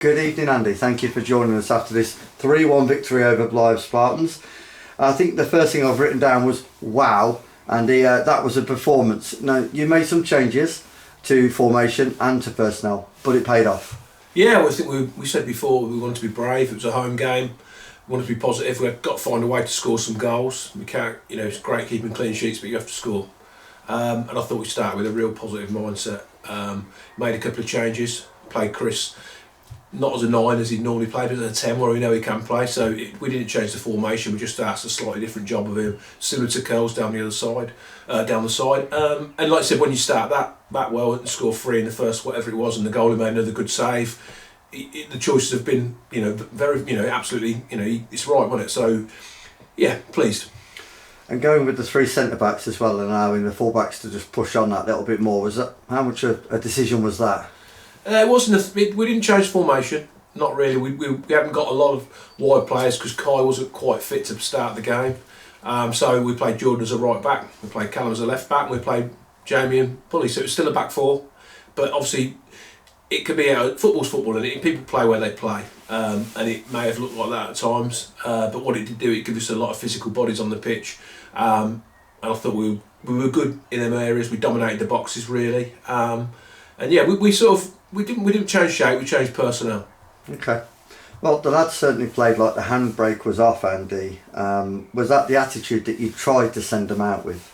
Good evening, Andy. Thank you for joining us after this 3-1 victory over Blyth Spartans. I think the first thing I've written down was wow, Andy. That was a performance. Now, you made some changes to formation and to personnel, but it paid off. Yeah, I think we said before we wanted to be brave. It was a home game. We wanted to be positive. We've got to find a way to score some goals. We can't, it's great keeping clean sheets, but you have to score. And I thought we started with a real positive mindset. Made a couple of changes. Played Chris not as a 9 as he'd normally play, but as a 10 where we know he can play. So we didn't change the formation. We just asked a slightly different job of him, similar to Curls down the other side, down the side. And like I said, when you start that well and score 3 in the first whatever it was, and the goalie made another good save, the choices have been, very, absolutely, it's right, wasn't it? So, yeah, pleased. And going with the 3 centre backs as well, and allowing the full backs to just push on that little bit more, was that how much a decision was that? It wasn't. We didn't change formation. Not really. We haven't got a lot of wide players because Kai wasn't quite fit to start the game. So we played Jordan as a right back. We played Callum as a left back. And we played Jamie and Bully. So it was still a back 4. But obviously, it could be football's football, and people play where they play. And it may have looked like that at times. But what it did do, it gave us a lot of physical bodies on the pitch. And I thought we were good in them areas. We dominated the boxes really. And yeah, we didn't change shape, we changed personnel. Okay. Well, the lads certainly played like the handbrake was off, Andy. Was that the attitude that you tried to send them out with?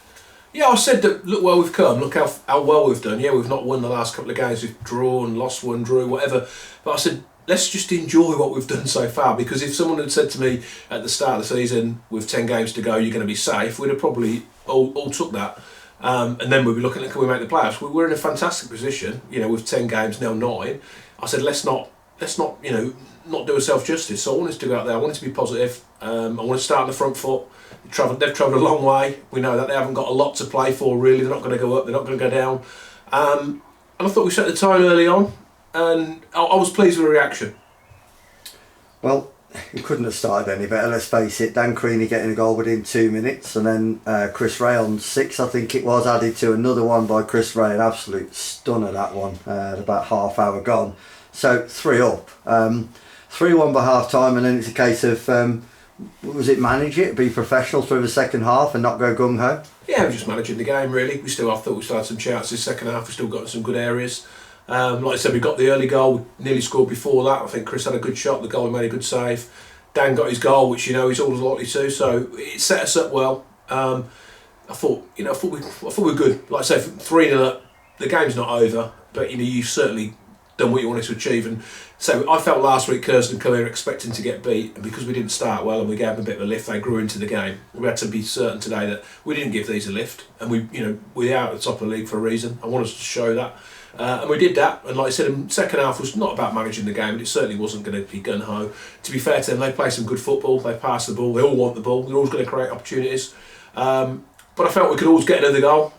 Yeah, I said that, look where we've come, look how well we've done. Yeah, we've not won the last couple of games, we've drawn, lost one, drew, whatever. But I said, let's just enjoy what we've done so far, because if someone had said to me at the start of the season, with 10 games to go, you're going to be safe, we'd have probably all took that. And then we'd be looking at, can we make the playoffs? We're in a fantastic position, with 10 games, now 9. I said, let's not do ourselves justice. So I wanted to go out there, I wanted to be positive, I want to start on the front foot. They've travelled a long way, we know that they haven't got a lot to play for really, they're not going to go up, they're not going to go down. And I thought we set the tone early on, and I was pleased with the reaction. Well, you couldn't have started any better, let's face it. Dan Creaney getting a goal within 2 minutes, and then Chris Ray on 6, I think it was, added to another one by Chris Ray, an absolute stunner that one, about half hour gone. So 3 up, 3-1 by half time, and then it's a case of, was it manage it, be professional through the second half and not go gung-ho? Yeah, we're just managing the game really. I thought we still had some chances second half, we still got some good areas. Like I said, we got the early goal, we nearly scored before that. I think Chris had a good shot, the goalie made a good save. Dan got his goal, which he's always likely to, so it set us up well. I thought we were good. Like I say, 3-0 up, the game's not over, but you've certainly done what you wanted to achieve. And so I felt last week Curzon come here expecting to get beat, and because we didn't start well and we gave them a bit of a lift, they grew into the game. We had to be certain today that we didn't give these a lift, and we're out at the top of the league for a reason. I wanted us to show that. And we did that, and like I said, the second half was not about managing the game, and it certainly wasn't going to be gun-ho. To be fair to them, they play some good football, they pass the ball, they all want the ball, they're always going to create opportunities. But I felt we could always get another goal,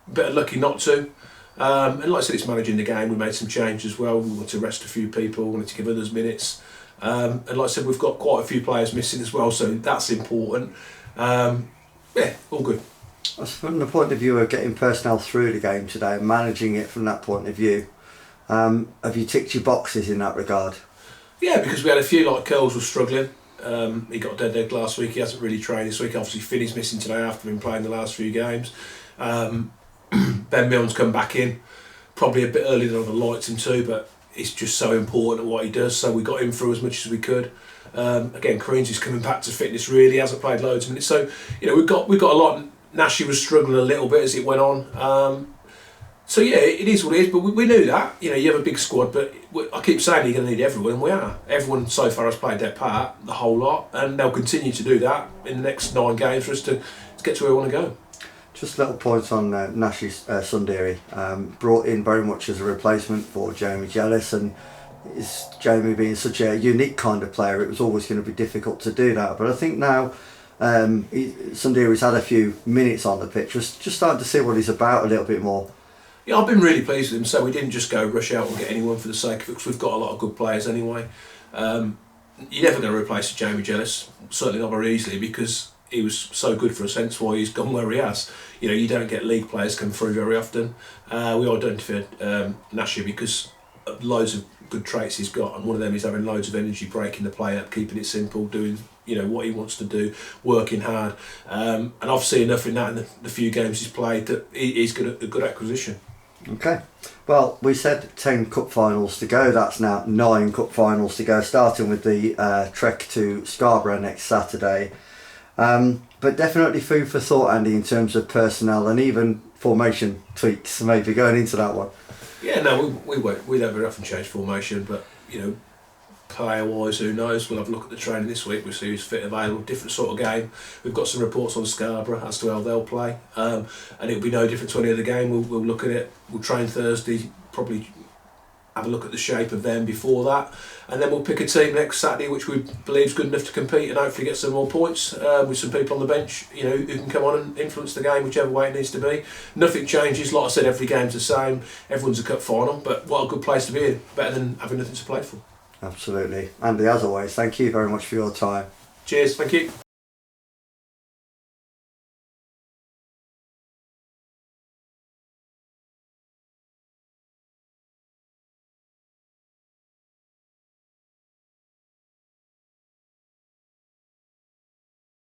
a bit lucky not to. And like I said, it's managing the game, we made some changes as well, we wanted to rest a few people, we wanted to give others minutes. And like I said, we've got quite a few players missing as well, so that's important. Yeah, all good. From the point of view of getting personnel through the game today and managing it from that point of view, have you ticked your boxes in that regard? Yeah, because we had a few, like Curls was struggling. He got dead leg last week, he hasn't really trained this week. Obviously Finney's missing today after been playing the last few games. Ben Milne's come back in, probably a bit earlier than I'd liked him to, but it's just so important at what he does, so we got him through as much as we could. Again, Crean's is coming back to fitness really, he hasn't played loads of minutes, so we've got a lot. Nashi was struggling a little bit as it went on. So yeah, it is what it is, but we knew that. You have a big squad, but I keep saying you're going to need everyone, and we are. Everyone so far has played their part, the whole lot, and they'll continue to do that in the next 9 games for us to get to where we want to go. Just little points on Nashi Sundari, brought in very much as a replacement for Jamie Jealous, and Jamie being such a unique kind of player, it was always going to be difficult to do that. But I think now Sundari's had a few minutes on the pitch, just starting to see what he's about a little bit more. Yeah, I've been really pleased with him, so we didn't just go rush out and get anyone for the sake of it, because we've got a lot of good players anyway. You're never going to replace Jamie Jealous, certainly not very easily, because he was so good for us, hence why he's gone where he has. You don't get league players come through very often. We identified Nasher because loads of good traits he's got, and one of them is having loads of energy, breaking the play up, keeping it simple, doing what he wants to do, working hard, and I've seen enough in that in the few games he's played that he's a good acquisition. Okay, well, we said 10 cup finals to go. That's now 9 cup finals to go, starting with the trek to Scarborough next Saturday. But definitely food for thought, Andy, in terms of personnel and even formation tweaks, maybe going into that one. Yeah, no, we won't. We don't very often change formation, but player-wise, who knows? We'll have a look at the training this week. We'll see who's fit available. Different sort of game. We've got some reports on Scarborough as to how they'll play, and it'll be no different to any other game. We'll look at it. We'll train Thursday. Probably have a look at the shape of them before that, and then we'll pick a team next Saturday which we believe is good enough to compete and hopefully get some more points with some people on the bench who can come on and influence the game whichever way it needs to be. Nothing changes, like I said, every game's the same, everyone's a cup final, but what a good place to be in, better than having nothing to play for. Absolutely. Andy, as always, thank you very much for your time. Cheers, thank you.